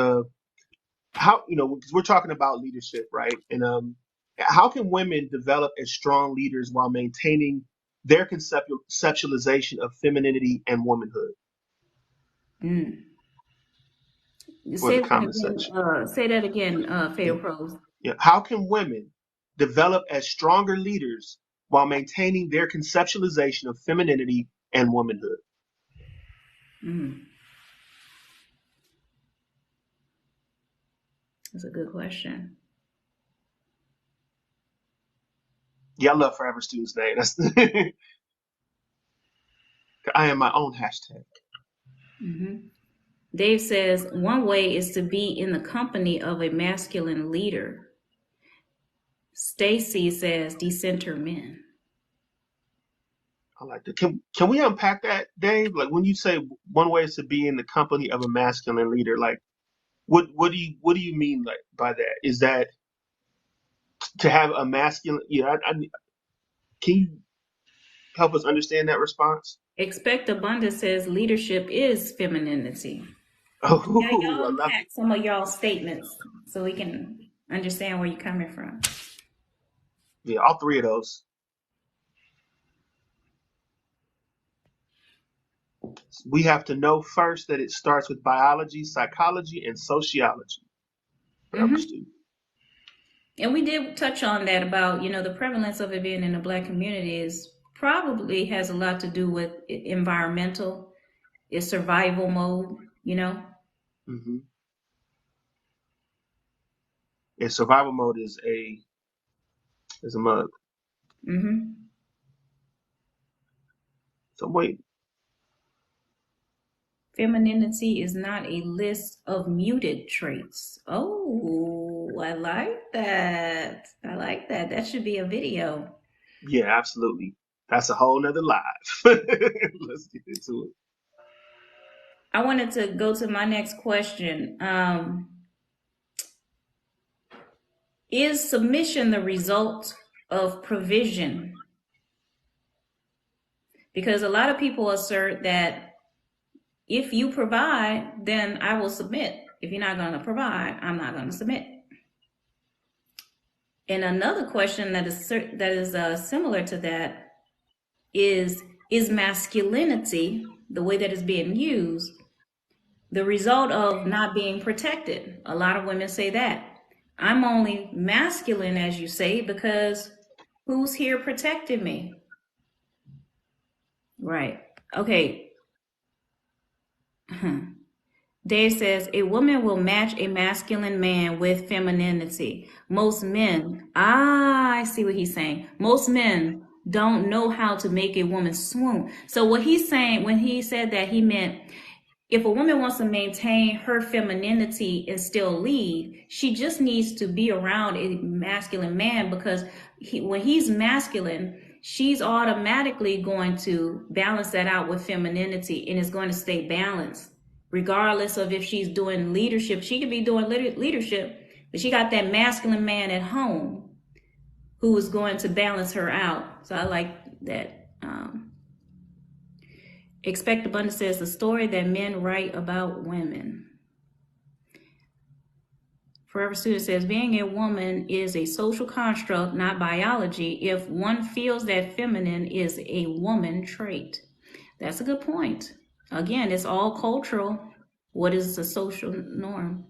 how, because we're talking about leadership, right? And how can women develop as strong leaders while maintaining their conceptualization of femininity and womanhood Mm. for Say the that comment again. section? Say that again. Yeah. Fatal Pros. Yeah. How can women develop as stronger leaders while maintaining their conceptualization of femininity and womanhood? Mm. That's a good question. Yeah, I love Forever Students Day. That's I am my own hashtag. Hmm. Dave says one way is to be in the company of a masculine leader. Stacy says decenter men. I like that. Can we unpack that, Dave? Like when you say one way is to be in the company of a masculine leader, like what do you mean like by that? Is that to have a masculine? Yeah, can you help us understand that response? Expect Abundance says leadership is femininity. Yeah, Oh, y'all I love it. unpack some of y'all statements so we can understand where you're coming from. Yeah, all three of those. We have to know first that it starts with biology, psychology, and sociology. Forever Hmm. student. And we did touch on that about, the prevalence of it being in the black community is probably has a lot to do with environmental, is survival mode. Hmm. Yeah, survival mode is a mug. Hmm. So wait, Femininity is not a list of muted traits. Oh, I like that. I like that. That should be a video. yeah, absolutely. That's a whole nother live. Let's get into it. I wanted to go to my next question. Is submission the result of provision? Because a lot of people assert that if you provide, then I will submit. If you're not going to provide, I'm not going to submit. And another question that is similar to that is masculinity, the way that it's being used, the result of not being protected? A lot of women say that. I'm only masculine, as you say, because who's here protecting me? Right. Okay. Dave says a woman will match a masculine man with femininity. Most men, I see what he's saying. Most men don't know how to make a woman swoon. So what he's saying when he said that, he meant if a woman wants to maintain her femininity and still lead, she just needs to be around a masculine man because when he's masculine, she's automatically going to balance that out with femininity and it's going to stay balanced. Regardless of if she's doing leadership, she could be doing leadership, but she got that masculine man at home who is going to balance her out. So I like that. Expect Abundance says the story that men write about women. Forever Student says being a woman is a social construct, not biology. If one feels that feminine is a woman trait, that's a good point. Again, it's all cultural. What is the social norm?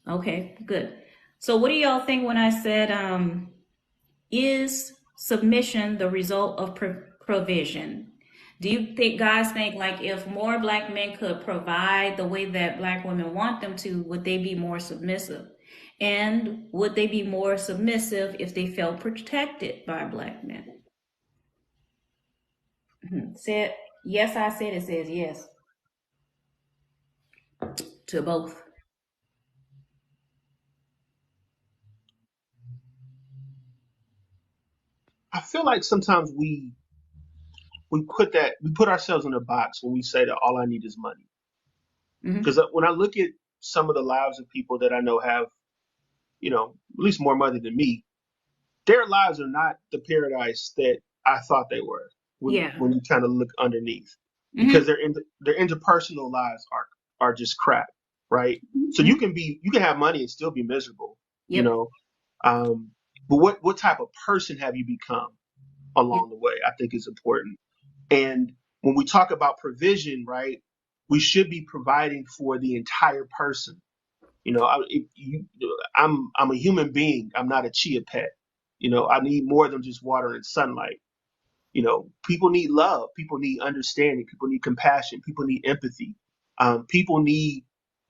Okay, good. So what do y'all think when I said, is submission the result of provision? Do you think guys think like if more black men could provide the way that black women want them to, would they be more submissive? And would they be more submissive if they felt protected by black men? Said yes, I said it says yes to both. I feel like sometimes we put ourselves in a box when we say that all I need is money. Because Mm-hmm. when I look at some of the lives of people that I know have, at least more money than me, their lives are not the paradise that I thought they were Yeah. when you kind of look underneath, because Mm-hmm. their interpersonal lives are just crap, right? So Mm-hmm. you can have money and still be miserable, you Yep. know. Um, but what type of person have you become Yep. along the way? I think is important. And when we talk about provision, right, we should be providing for the entire person. I'm a human being. I'm not a chia pet. I need more than just water and sunlight. People need love. People need understanding. People need compassion. People need empathy. People need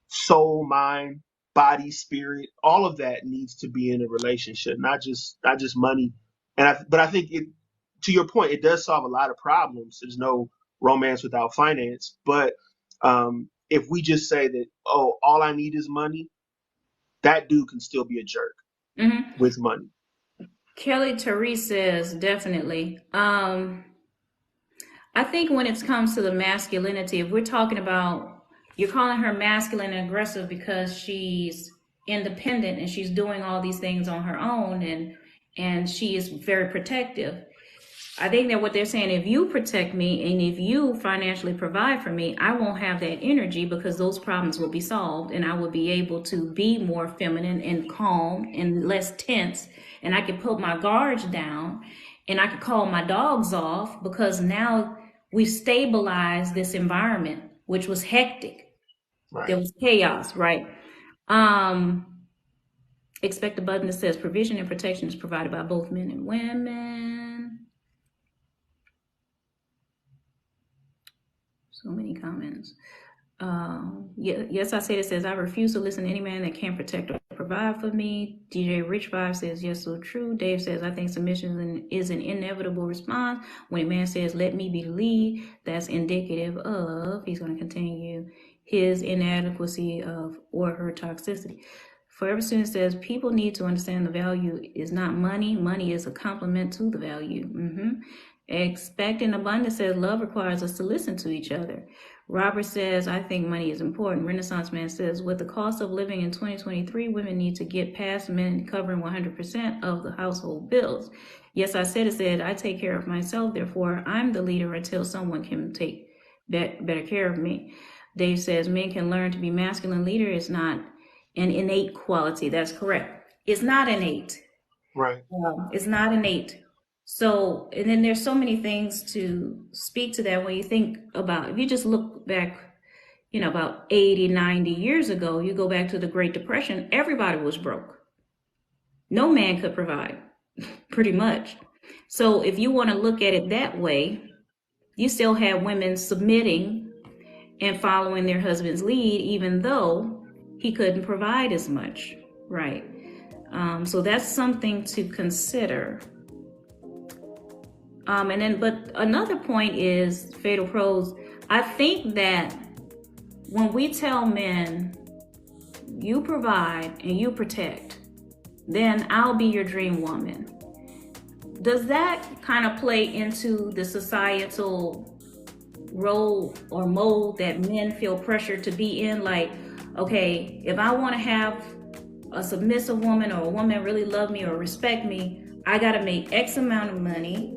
soul, mind, body, spirit. All of that needs to be in a relationship, not just money. But I think to your point, it does solve a lot of problems. There's no romance without finance. But if we just say that, oh, all I need is money, that dude can still be a jerk Mm-hmm. with money. Kelly Therese says definitely. I think when it comes to the masculinity, if we're talking about, you're calling her masculine and aggressive because she's independent and she's doing all these things on her own, and she is very protective. I think that what they're saying, if you protect me and if you financially provide for me, I won't have that energy because those problems will be solved and I will be able to be more feminine and calm and less tense. And I can put my guards down and I could call my dogs off because now we've stabilized this environment, which was hectic. There Right. was chaos, right? Um, Expect a button that says provision and protection is provided by both men and women. So many comments. Yes, I said it says, I refuse to listen to any man that can't protect or provide for me. DJ Rich Vibe says, yes, so true. Dave says, I think submission is an inevitable response. When a man says, let me be the lead, that's indicative of, he's going to continue, his inadequacy of or her toxicity. Forever Student says, people need to understand the value is not money. Money is a complement to the value. Expecting abundance says, love requires us to listen to each other. Robert says, I think money is important. Renaissance Man says, with the cost of living in 2023, women need to get past men covering 100% of the household bills. Yes, I said, I take care of myself. Therefore, I'm the leader until someone can take better care of me. Dave says, men can learn to be masculine leader. It's not an innate quality. That's correct. It's not innate. Right. It's not innate. So, and then there's so many things to speak to that when you think about, if you just look back, about 80, 90 years ago, you go back to the Great Depression, everybody was broke. No man could provide, pretty much. So, if you want to look at it that way, you still have women submitting and following their husband's lead, even though he couldn't provide as much, right? So, that's something to consider. But another point is Fatal Prose. I think that when we tell men, you provide and you protect, then I'll be your dream woman. Does that kind of play into the societal role or mold that men feel pressure to be in? Like, okay, if I want to have a submissive woman or a woman really love me or respect me, I got to make X amount of money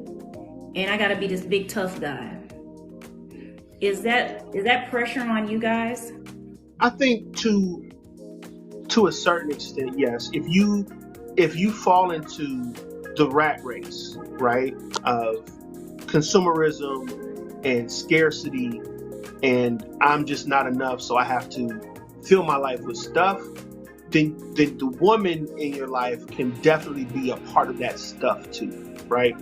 and I gotta be this big tough guy. Is that pressure on you guys? I think to a certain extent, yes. If you fall into the rat race, right, of consumerism and scarcity, and I'm just not enough, so I have to fill my life with stuff, then the woman in your life can definitely be a part of that stuff too, right?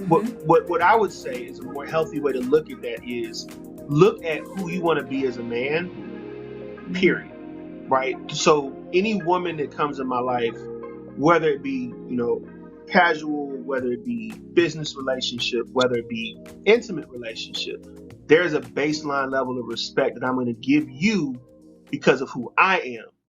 What I would say is a more healthy way to look at that is look at who you want to be as a man, period. Right? So any woman that comes in my life, whether it be, casual, whether it be business relationship, whether it be intimate relationship, there's a baseline level of respect that I'm going to give you because of who I am.